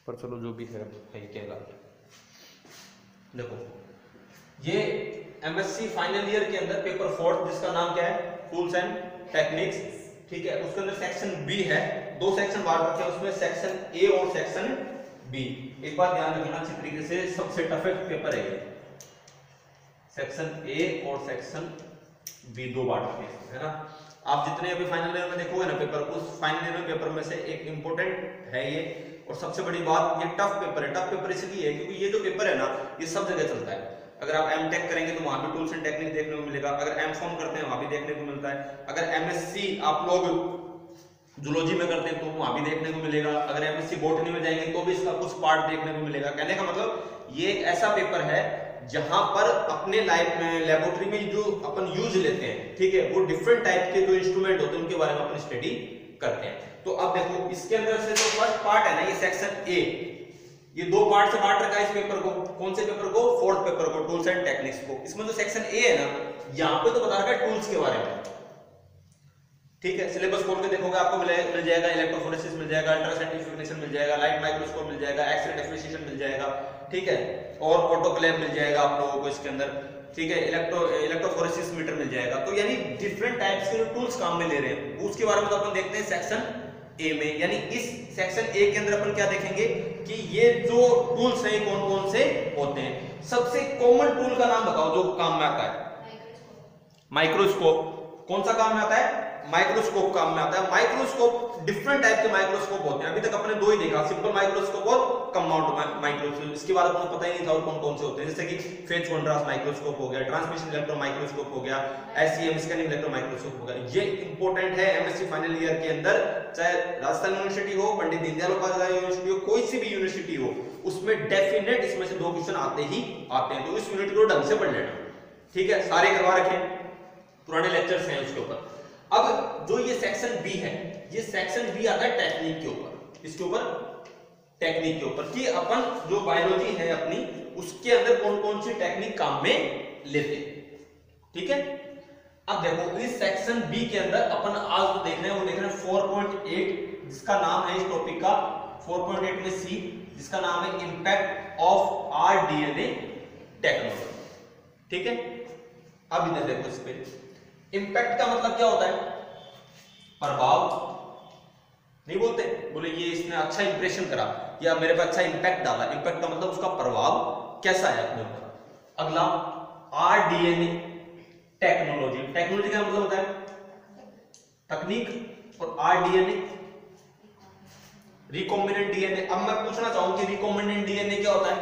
पर चलो जो भी है क्या। देखो ये एमएससी फाइनल ईयर के अंदर पेपर 4 जिसका नाम क्या है, टूल्स एंड टेक्निक्स, ठीक है। उसके अंदर सेक्शन बी है, दो सेक्शन बांट रखे हैं उसमें, सेक्शन ए और सेक्शन बी। एक बात ध्यान रखना अच्छी तरीके से, सबसे टफेस्ट पेपर है ये, सेक्शन ए और सेक्शन बी दो बांट रखे हैं, है ना। आप जितने अभी फाइनल ईयर में देखोगे ना पेपर, उस फाइनल ईयर में पेपर में से एक इंपॉर्टेंट है ये। और सबसे बड़ी बात, ये टफ पेपर है। टफ पेपर इसलिए है क्योंकि ये जो पेपर है ना, ये सब जगह चलता है। अगर आप एमटेक करेंगे तो वहां भी टूल्स एंड टेक्निक देखने को मिलेगा, अगर एमकॉम करते हैं वहां भी देखने को मिलता है, अगर एमएससी आप लोग जूलॉजी में करते हैं तो वहां भी देखने को मिलेगा, अगर एमएससी बॉटनी में जाएंगे तो भी इसका कुछ पार्ट देखने को मिलेगा। कहने का मतलब ये एक ऐसा पेपर है जहां पर अपने लाइफ में लेबोरेटरी में जो अपन यूज लेते हैं, ठीक है, वो डिफरेंट टाइप के जो इंस्ट्रूमेंट होते हैं उनके बारे में अपन स्टडी करते हैं। तो अब देखो इसके अंदर से जो फर्स्ट पार्ट है ना, ये सेक्शन ए, ये दो पार्ट से बांट रखा है इस पेपर को। कौन से पेपर को? फोर्थ पेपर को, टूल्स एंड टेक्निक्स को। इसमें जो सेक्शन ए है ना, यहाँ पे तो बता रखा है टूल्स के बारे में, ठीक है। सिलेबस खोल के देखोगे आपको मिल जाएगा, इलेक्ट्रोफोरेसिस मिल जाएगा, अल्ट्रासाउंड मिल जाएगा, लाइट माइक्रोस्कोप मिल जाएगा, एक्सरे डिफ्रेक्शन मिल जाएगा, ठीक है, और ऑटोक्लेव मिल जाएगा आप लोगों को इसके अंदर, ठीक है, इलेक्ट्रोफोरेसिस मीटर मिल जाएगा। तो यानी डिफरेंट टाइप्स के टूल्स काम में ले रहे हैं, उसके बारे में तो अपन देखते हैं सेक्शन ए में। यानी इस सेक्शन ए के अंदर अपन क्या देखेंगे कि ये जो टूल्स हैं कौन कौन से होते हैं। सबसे कॉमन टूल का नाम बताओ जो काम में आता है। माइक्रोस्कोप। कौन सा काम में आता है? माइक्रोस्कोप काम में आता है। माइक्रोस्कोप डिफरेंट टाइप के माइक्रोस्कोप होते हैं। अभी तक अपने दो ही देखा, सिंपल माइक्रोस्कोप और कंपाउंड माइक्रोस्कोप। इसके बारे में पता ही नहीं था और कौन कौन से होते हैं, जैसे कि फेज कॉन्ट्रास्ट माइक्रोस्कोप हो गया, ट्रांसमिशन इलेक्ट्रॉन माइक्रोस्कोप हो गया, एसईएम स्कैनिंग इलेक्ट्रॉन माइक्रोस्कोप हो गया। ये इंपॉर्टेंट है एमएससी फाइनल ईयर के अंदर, चाहे राजस्थान यूनिवर्सिटी हो, पंडित दीनदयाल उपाध्याय यूनिवर्सिटी हो, कोई सी भी यूनिवर्सिटी हो, उसमें डेफिनेट इसमें से दो क्वेश्चन आते ही आते हैं। तो इस यूनिट को ढंग से पढ़ लेना, ठीक है। सारे करवा रखे, पुराने लेक्चर्स हैं उसके ऊपर। अब जो ये सेक्शन बी है, ये सेक्शन बी आता है टेक्निक के ऊपर। इसके ऊपर टेक्निक के ऊपर कि अपन जो बायोलॉजी है अपनी, उसके अंदर कौन कौन सी टेक्निक काम में लेते हैं, ठीक है। अब देखो इस सेक्शन बी के अंदर अपन आज जो देख रहे हैं वो देख रहे हैं 4.8, जिसका नाम है इस टॉपिक का 4.8 में सी, जिसका नाम है इंपैक्ट ऑफ आरडीएनए टेक्नोलॉजी, ठीक है। अब इधर देखो, इस पे इंपैक्ट का मतलब क्या होता है? प्रभाव नहीं बोलते, बोले ये इसने अच्छा इंप्रेशन करा या मेरे पे अच्छा इंपैक्ट डाला। इंपैक्ट का मतलब उसका प्रभाव कैसा है अपने ऊपर। अगला आरडीएनए टेक्नोलॉजी। टेक्नोलॉजी का मतलब होता है तकनीक, और आरडीएनए रिकॉम्बिनेंट डीएनए। अब मैं पूछना चाहूं कि रिकॉम्बिनेंट डीएनए क्या होता है?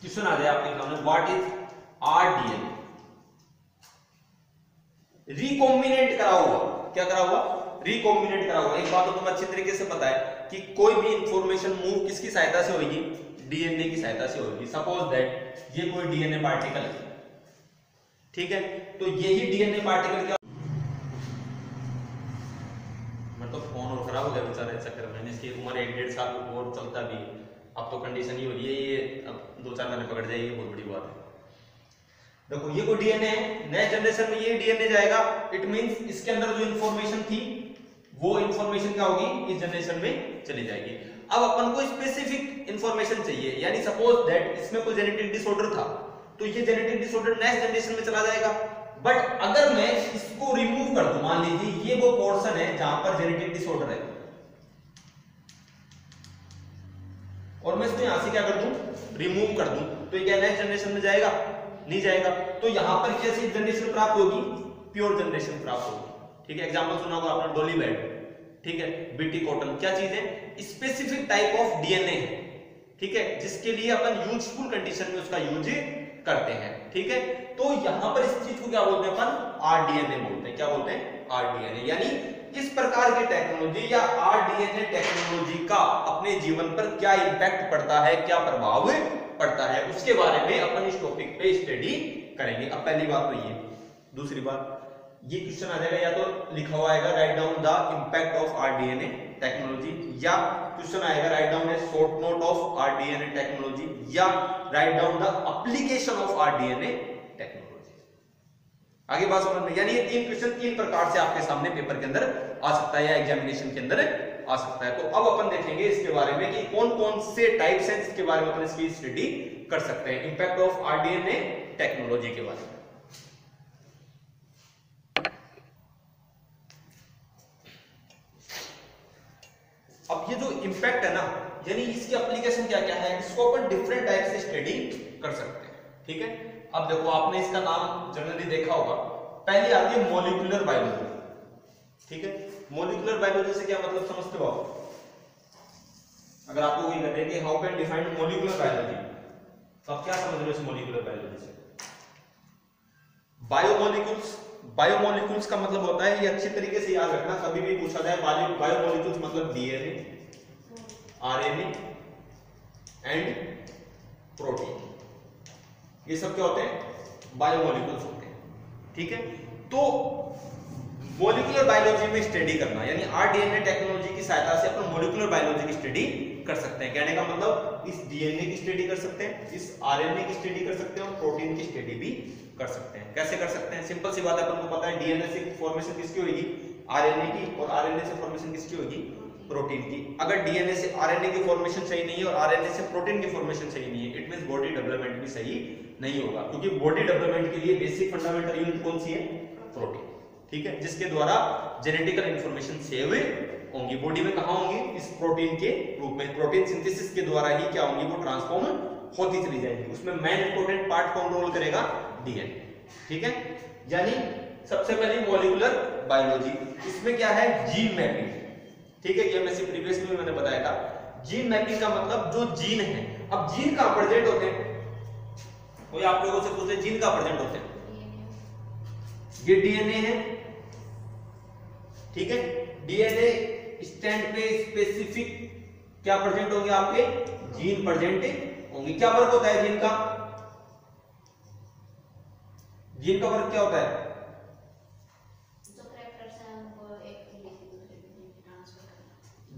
क्वेश्चन आ जाए आपके सामने, व्हाट इज आरडीएनए? रिकॉम्बिनेंट करा हुआ, क्या करा हुआ? रिकॉम्बिनेंट करा हुआ। एक बात तो तुम्हें अच्छी तरीके से पता है कि कोई भी इंफॉर्मेशन मूव किसकी सहायता से होगी? डीएनए की सहायता से होगी। सपोज दैट ये कोई डीएनए पार्टिकल है, ठीक है, तो यही डीएनए पार्टिकल क्या, मैं तो फोन और खराब हो गया बेचारे चक्कर में, इसकी उम्र 1-1.5 साल और चलता भी, अब तो कंडीशन ही हो रही है, ये अब 2-4 महीने पकड़ जाएगी, बहुत बड़ी बात है। देखो ये कोई डीएनए है, नेक्स्ट जनरेशन में ये डीएनए जाएगा, इट मींस इसके अंदर जो इंफॉर्मेशन थी वो इंफॉर्मेशन क्या होगी? इस जनरेशन में चली जाएगी। अब अपन को स्पेसिफिक इंफॉर्मेशन चाहिए, यानी सपोज दैट इसमें कोई जेनेटिक डिसऑर्डर था, तो ये जेनेटिक डिसऑर्डर नेक्स्ट जनरेशन में चला जाएगा। बट अगर मैं इसको रिमूव कर दूं, मान लीजिए ये वो पोर्शन है जहां पर जेनेटिक डिसऑर्डर है, और मैं इसको यहां से क्या कर दूं? रिमूव कर दूं, तो ये क्या नेक्स्ट जनरेशन में जाएगा? नहीं जाएगा। तो यहां पर कैसी जनरेशन प्राप्त होगी? प्योर जनरेशन प्राप्त होगी, ठीक है। एग्जांपल सुना होगा आपने, डोली बैड, ठीक है, बीटी कॉटन, क्या चीज है? स्पेसिफिक टाइप ऑफ डीएनए है, ठीक है, जिसके लिए अपन यूजफुल कंडीशन में उसका यूज करते हैं, ठीक है। तो यहां पर इस चीज को क्या बोलते हैं अपन? आरडीएनए बोलते हैं। क्या बोलते हैं? आरडीएनए। यानी इस प्रकार की टेक्नोलॉजी या आरडीएनए टेक्नोलॉजी का अपने जीवन पर क्या इंपैक्ट पड़ता है, क्या प्रभाव पड़ता है, उसके बारे में अपन इस टॉपिक पे स्टडी करेंगे। अब पहली बात तो ये, दूसरी बात ये क्वेश्चन आ जाएगा, या तो लिखा हुआ आएगा write down the impact of rDNA technology, या क्वेश्चन आएगा write down a short note of rDNA technology, या write down the application of rDNA technology. आगे बात समझ में, यानी ये 3 क्वेश्चन 3 प्रकार से आपके सामने पेपर के अंदर आ सकता है या एग्जामिनेशन के अंदर आ सकता है। तो अब अपन देखेंगे इसके बारे में कि कौन कौन से टाइप्स हैं जिसके बारे में अपन इसकी स्टडी कर सकते हैं, इंपैक्ट ऑफ आरडीएनए टेक्नोलॉजी के बारे में। अब ये जो इंपैक्ट है ना, यानी इसकी एप्लीकेशन क्या क्या है, इसको अपन डिफरेंट टाइप से स्टडी कर सकते हैं, ठीक है। अब देखो आपने इसका नाम जनरली देखा होगा, पहली आती है मॉलिक्यूलर बायोलॉजी, ठीक है। मॉलिक्यूलर बायोलॉजी से क्या मतलब समझते हो आप? अगर आपको कोई कहते हैं कि how can define molecular biology, तो आप क्या समझ रहे हो इस मॉलिक्यूलर बायोलॉजी से? बायोमोलिक्यूल्स, बायोमोलिक्यूल्स का मतलब होता है, ये अच्छी तरीके से याद रखना, कभी भी पूछा जाए बायोमोलिक्यूल्स मतलब डीएनए, आरएनए एंड प्रोटीन, ये सब क्या होते हैं? बायोमोलिक्यूल्स होते हैं, ठीक है। तो मॉलिक्यूलर बायोलॉजी में स्टडी करना, यानी आरडीएनए टेक्नोलॉजी की सहायता से अपन मॉलिक्यूलर बायोलॉजी की स्टडी कर सकते हैं। कहने का मतलब इस डीएनए की स्टडी कर सकते हैं, इस आरएनए की स्टडी कर सकते हैं और प्रोटीन की स्टडी भी कर सकते हैं। कैसे कर सकते हैं? सिंपल सी बात है, अपन को पता है डीएनए से फॉर्मेशन किसकी होगी? आरएनए की, और आरएनए से फॉर्मेशन किसकी होगी? प्रोटीन की। अगर डीएनए से आरएनए की फॉर्मेशन सही नहीं है और आरएनए से प्रोटीन की फॉर्मेशन सही नहीं है, इट मींस बॉडी डेवलपमेंट भी सही नहीं होगा, क्योंकि बॉडी डेवलपमेंट के लिए बेसिक फंडामेंटल यूनिट कौन सी है? प्रोटीन, ठीक है, जिसके द्वारा जेनेटिकल इंफॉर्मेशन सेव होंगी बॉडी में। कहां होंगी? इस प्रोटीन के रूप में। प्रोटीन सिंथेसिस के द्वारा ही क्या होंगी? वो ट्रांसफॉर्म होती चली जाएंगी। उसमें मेन इंपॉर्टेंट पार्ट कौन रोल करेगा? डीएनए, ठीक है। यानी सबसे पहले मॉलिक्यूलर बायोलॉजी, इसमें क्या है? जीन मैपिंग, ठीक है। ये मैं प्रीवियस में मैंने बताया था, जीन मैपिंग का मतलब जो जीन है, अब जीन कहां प्रेजेंट होते हैं? कोई आप लोगों से पूछे जीन कहां प्रेजेंट होते हैं? ये डीएनए है, ठीक है। डीएनए स्टैंड पे स्पेसिफिक क्या प्रेजेंट होंगे? आपके जीन प्रेजेंट होंगे। क्या वर्क होता है जीन का? जीन का वर्क क्या होता है?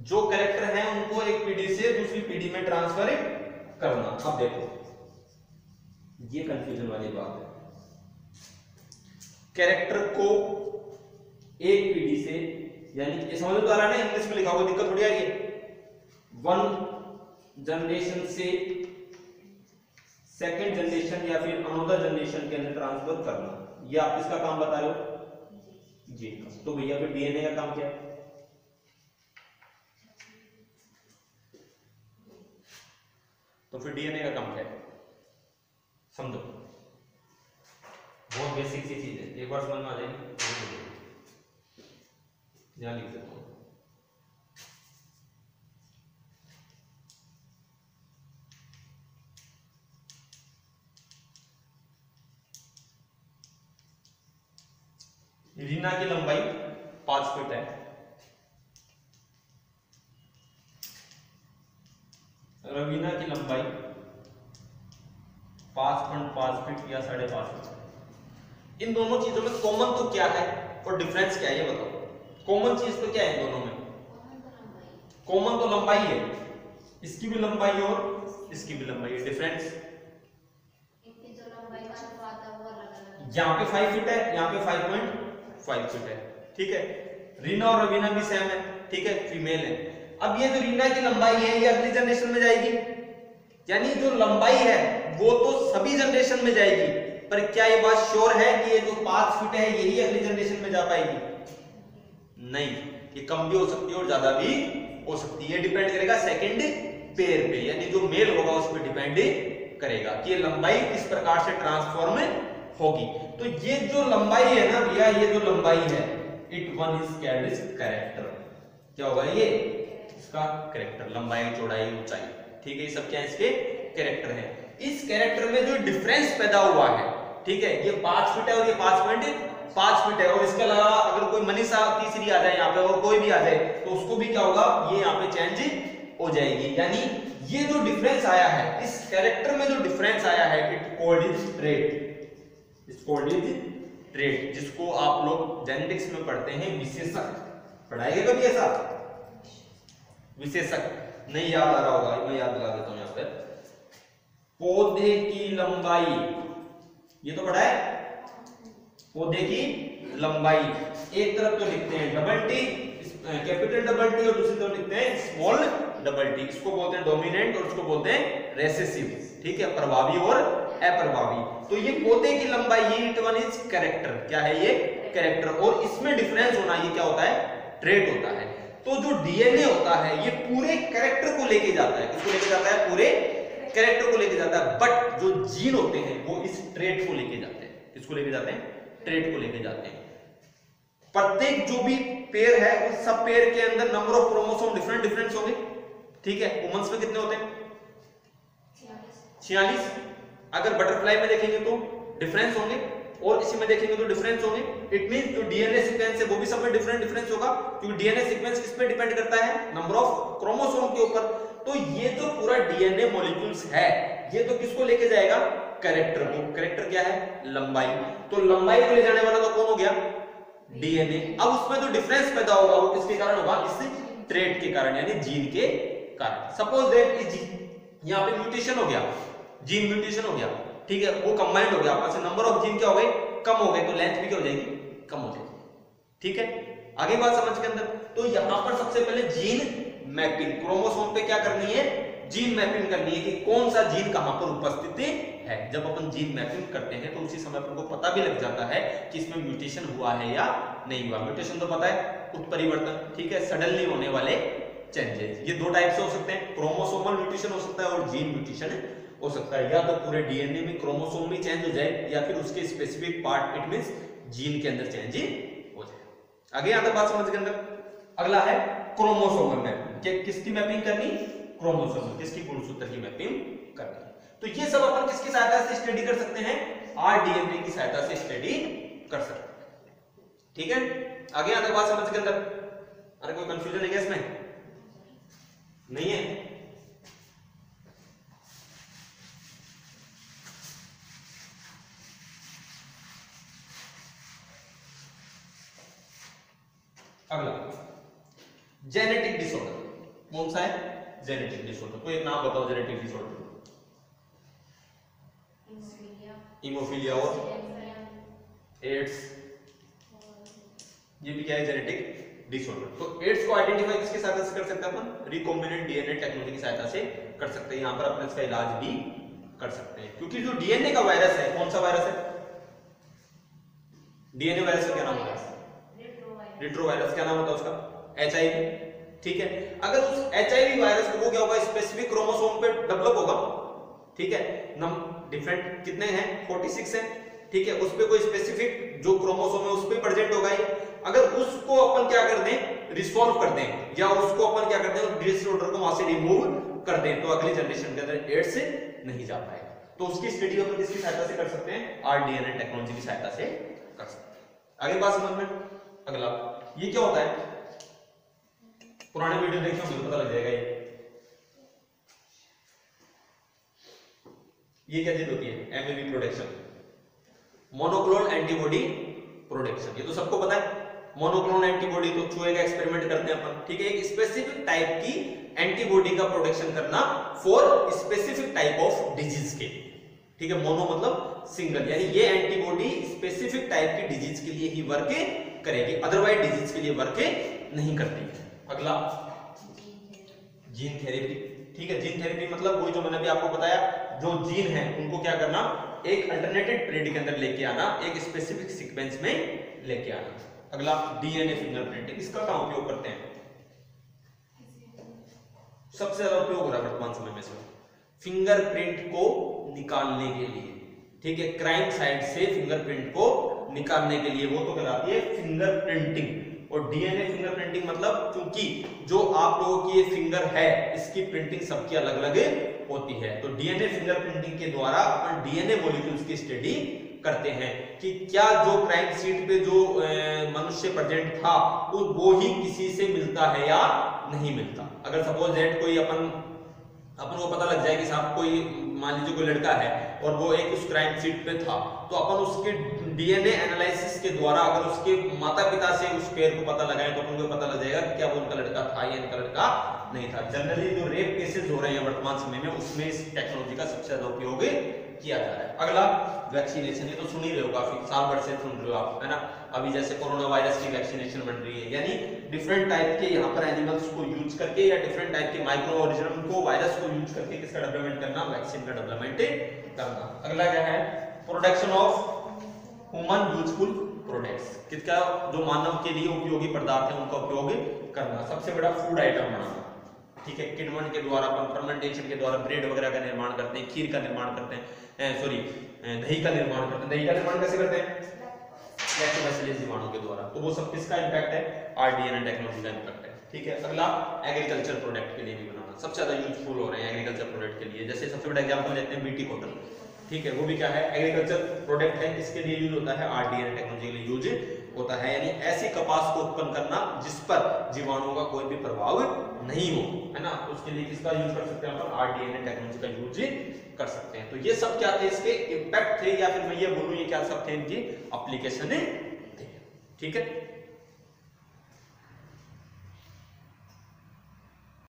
जो कैरेक्टर है उनको एक पीढ़ी से दूसरी पीढ़ी में ट्रांसफर करना। अब देखो ये कंफ्यूजन वाली बात है, कैरेक्टर को एक पीढ़ी से, यानी ये समझ में तो आ रहा है ना, इंग्लिश में लिखा हुआ दिक्कत थोड़ी आ रही है। वन जनरेशन से सेकंड जनरेशन या फिर अनदर जनरेशन के अंदर ट्रांसफर करना, ये आप किसका काम बता रहे हो? जीन का। तो भैया फिर डीएनए का काम क्या है? तो फिर डीएनए का काम क्या है? समझो, बहुत बेसिक सी चीज है, एक बार समझ में आ जाएगी। यहां लिख देता हूं, रीना की लंबाई 5 फीट है, रवीना की लंबाई 5.5 फीट या 5.5 फीट। इन दोनों चीजों में कॉमन तो क्या है और डिफरेंस क्या है ये बताओ। कॉमन चीज तो क्या है इन दोनों में? कॉमन तो लंबाई है, इसकी भी लंबाई और इसकी भी लंबाई है। डिफरेंस यहाँ पे 5 फीट है, यहाँ पे 5.5 फीट है, ठीक है। रीना और रवीना भी सेम है, ठीक है, फीमेल है। अब ये जो रीना की लंबाई है ये अगली जनरेशन में जाएगी, यानी जो लंबाई है वो तो सभी जनरेशन में जाएगी, पर क्या ये बात श्योर है कि ये जो 5 फीट है यही अगली जनरेशन में जा पाएगी? नहीं, ये कम भी हो सकती है और ज्यादा भी हो सकती है। ये डिपेंड करेगा सेकंड पेयर पे, यानी जो मेल होगा उस पर डिपेंड करेगा कि ये लंबाई किस प्रकार से ट्रांसफॉर्म होगी। तो ये जो लंबाई है ना भैया, ये जो लंबाई है, it one is called as character. क्या होगा ये? इसका कैरेक्टर, लंबाई, चौड़ाई, ऊंचाई, ठीक है, ये सब क्या है? इसके कैरेक्टर है। इस कैरेक्टर में जो डिफरेंस पैदा हुआ है, ठीक है, ये 5 फीट है और ये 5.5 फीट है, और इसके अलावा अगर कोई मनीषा तीसरी आ जाए यहाँ पे और कोई भी आ जाए तो उसको भी क्या होगा? ये यहाँ पे चेंज हो जाएगी। यानी ये जो डिफरेंस आया है, इस कैरेक्टर में जो डिफरेंस आया है, it called is trait, it's called is trait, जिसको आप लोग जेनेटिक्स में पढ़ते हैं विशेषक। पढ़ाएंगे कभी ऐसा? विशेषक नहीं याद आ रहा होगा, मैं याद दिला देता हूं यहां पर। पौधे की लंबाई, ये तो पढ़ा है, पौधे की लंबाई, एक तरफ तो लिखते हैं double T, capital double T, और दूसरी तरफ लिखते हैं स्मॉल डबल टी। इसको बोलते हैं डोमिनेंट और इसको बोलते हैं रेसेसिव, ठीक है, प्रभावी और अप्रभावी। तो ये पौधे की लंबाई, ये इट वन इज कैरेक्टर, क्या है ये कैरेक्टर, और इसमें डिफरेंस होना ये क्या होता है, ट्रेट होता है। तो जो डीएनए होता है ये पूरे कैरेक्टर को लेके जाता है, किसको लेके जाता है, पूरे कैरेक्टर को लेके जाता है, बट जो जीन होते हैं वो इस ट्रेट को लेके जाते हैं, किसको लेके जाते हैं, ट्रेट को लेके जाते हैं। प्रत्येक जो भी पेयर है उस सब पेयर के अंदर नंबर ऑफ क्रोमोसोम डिफरेंट होंगे, ठीक है। वुमेन्स में कितने होते हैं, 46। अगर बटरफ्लाई में देखेंगे तो डिफरेंस होंगे, और इसी में देखेंगे तो डिफरेंस होंगे। इट मींस जो डीएनए सीक्वेंस है वो भी सब में डिफरेंस होगा, क्योंकि डीएनए सीक्वेंस किस पे डिपेंड करता है, नंबर ऑफ क्रोमोसोम के ऊपर। तो ये जो पूरा डीएनए मॉलिक्यूल्स है ये तो किसको लेके जाएगा, कैरेक्टर को। कैरेक्टर क्या है, लंबाई। तो लंबाई को ले जाने वाला तो कौन हो गया, डीएनए। अब उसमें जो डिफरेंस पैदा होगा वो किसके कारण होगा, इस ट्रेट के कारण, यानी जीन के कारण। सपोज दैट इस यहां पे म्यूटेशन हो गया, जीन म्यूटेशन हो गया, ठीक है, वो कंबाइंड हो गया, आपस में नंबर ऑफ जीन क्या हो गए, कम हो गए, तो लेंथ भी क्या हो जाएगी, कम हो जाएगी, ठीक है। आगे बात समझ के अंदर, तो यहां पर सबसे पहले जीन मैपिंग, क्रोमोसोम पे क्या करनी है, जीन मैपिंग करनी है कि कौन सा जीन कहां पर उपस्थित है। जब अपन जीन मैपिंग करते हैं तो उसी समय अपन को पता भी लग जाता है कि इसमें म्यूटेशन हुआ है या नहीं हुआ। म्यूटेशन तो पता है, उत्परिवर्तन, ठीक है, सडनली होने वाले चेंजेस। ये दो टाइप से हो सकते हैं, क्रोमोसोमल म्यूटेशन हो सकता है और जीन म्यूटेशन हो सकता है। या तो पूरे डीएनए में क्रोमोसोम में चेंज हो जाए, या फिर उसके specific part, it means gene के अंदर चेंज हो जाए। आगे आता बात समझ के अंदर, अगला है क्रोमोसोमल मैपिंग। किसकी मैपिंग करनी, क्रोमोसोमल, किसकी गुणसूत्र की मैपिंग करनी। तो ये सब अपन किसकी सहायता से स्टडी कर सकते हैं, आरडीएनए की सहायता से स्टडी कर सकते हैं, ठीक है। आगे आता बात समझ के अंदर, अरे कोई कंफ्यूजन है क्या इसमें, नहीं है। अगला जेनेटिक डिसऑर्डर, कौन सा है, जेनेटिक डिसऑर्डर। तो एक नाम बताओ जेनेटिक डिसऑर्डर। हीमोफीलिया और एड्स, ये भी क्या है, जेनेटिक डिसऑर्डर। तो एड्स को आइडेंटिफाई किसकी सहायता से कर सकते हैं अपन, रिकॉम्बिनेंट डीएनए टेक्नोलॉजी की सहायता से कर सकते हैं। यहां पर अपन इसका इलाज भी कर सकते हैं, क्योंकि जो डीएनए का वायरस है, कौन सा वायरस है, डीएनए वायरस का क्या नाम होता है, रिट्रो वायरस, क्या नाम होता है उसका, एचआईवी, ठीक है। अगर उस एचआईवी वायरस को, वो क्या होगा, स्पेसिफिक क्रोमोसोम पे डेवलप होगा, ठीक है। डिफरेंट कितने हैं, 46 है, ठीक है। उस पे कोई स्पेसिफिक जो क्रोमोसोम है उस पे प्रेजेंट होगा। अगर उसको अपन क्या कर दें, रिसॉल्व कर दें, या उसको अपन क्या कर दें, डिसऑर्डर को वहां से रिमूव कर दें, तो अगली जनरेशन के अंदर एड्स नहीं जा पाएगा। तो उसकी स्टडी अपन किसकी सहायता से कर सकते हैं, आरडीएनए टेक्नोलॉजी की सहायता से कर सकते हैं। आगे बात समझ में। अगला ये क्या होता है, पुराने वीडियो देखिए मुझे पता लग जाएगा। ये क्या चीज होती है, MAB production, monoclonal antibody production. ये तो सबको पता है, मोनोक्लोनल एंटीबॉडी तो चूहे का एक्सपेरिमेंट करते हैं अपन, ठीक है। एक स्पेसिफिक टाइप की एंटीबॉडी का प्रोडक्शन करना for specific type of disease के, ठीक है। मोनो मतलब सिंगल, यानी ये एंटीबॉडी स्पेसिफिक टाइप की डिजीज के लिए ही वर्क करेगी, अदरवाइज डिजीज के लिए वर्क नहीं करती है। अगला जीन थेरेपी, ठीक है। जीन थेरेपी मतलब वही जो मैंने अभी आपको बताया, जो जीन है उनको क्या करना, एक अल्टरनेटेड पेरिड के अंदर लेके आना, एक स्पेसिफिक सीक्वेंस में लेके आना। अगला डीएनए फिंगरप्रिंटिंग, इसका क्या उपयोग करते हैं, सबसे ज्यादा उपयोग हो रहा है वर्तमान समय में फिंगरप्रिंट को निकालने के लिए, ठीक है। क्राइम साइट से फिंगरप्रिंट को निकालने के लिए, वो तो कहलाती है फिंगरप्रिंटिंग। और डीएनए फिंगरप्रिंटिंग मतलब, क्योंकि जो आप लोगों की ये फिंगर है इसकी प्रिंटिंग सबकी अलग अलग होती है, तो डीएनए फिंगरप्रिंटिंग के द्वारा अपन डीएनए मॉलिक्यूल्स की स्टडी करते हैं कि क्या जो क्राइम सीट पे जो मनुष्य प्रेजेंट था वो ही किसी से मिलता है या नहीं मिलता। अगर सपोज दैट कोई अपन को पता लग जाए कि साहब कोई, मान लीजिए कोई लड़का है और वो एक उस क्राइम सीट पे था, तो अपन उसके डीएनए एनालिसिस के द्वारा अगर उसके माता पिता से उस पेयर को पता लगाएं तो अपन को पता लग जाएगा कि क्या वो उनका लड़का था या इनका लड़का नहीं था। जनरली जो रेप केसेस हो रहे हैं वर्तमान समय में, उसमें इस टेक्नोलॉजी का सबसे ज्यादा उपयोग किया जा रहा है। अगला वैक्सीनेशन, ये तो सुन ही रहे हो, काफी साल भर से सुन रहे हो आप, है ना। अभी जैसे कोरोना वायरस की वैक्सीनेशन बन रही है, यानी डिफरेंट टाइप के यहाँ पर एनिमल्स को यूज करके या डिफरेंट टाइप के माइक्रो ऑर्गेनिज्म को, वायरस को यूज करके किसका डेवलपमेंट करना, वैक्सीन का डेवलपमेंट करना। अगला क्या है, production of human useful products, किसका जो मानव के लिए उपयोगी पदार्थ है उनका उपयोग करना। सबसे बड़ा फूड आइटम बनाना, ठीक है। किण्वन के द्वारा, अपन फर्मेंटेशन के द्वारा ब्रेड वगैरह का निर्माण करते हैं, खीर का निर्माण करते हैं, सॉरी दही का निर्माण करते हैं। दही का निर्माण कैसे करते हैं, लैक्टोबैसिलस जीवाणु के द्वारा। तो वो सब किसका इंपैक्ट है, आरडीएनए टेक्नोलॉजी का इंपैक्ट है, ठीक है। अगला एग्रीकल्चर प्रोडक्ट के लिए भी बनाना, सबसे ज्यादा यूजफुल हो रहे हैं एग्रीकल्चर प्रोडक्ट के लिए। जैसे सबसे बड़ा एग्जांपल लेते हैं बीटी कॉटन, ठीक है, वो भी क्या है, एग्रीकल्चर प्रोडक्ट है, इसके लिए यूज होता है, आरडीएनए टेक्नोलॉजी के लिए यूज होता है। यानी ऐसी कपास को उत्पन्न करना जिस पर जीवाणुओं का कोई भी प्रभाव नहीं हो, है ना, उसके लिए किसका यूज कर सकते हैं अपन, आरडीएनए टेक्नोलॉजी का यूज कर सकते हैं। तो ये सब क्या थे, इसके इंपैक्ट थे, या फिर मैं ये बोलूं ये क्या सब थे, इनकी एप्लीकेशन थे, ठीक है।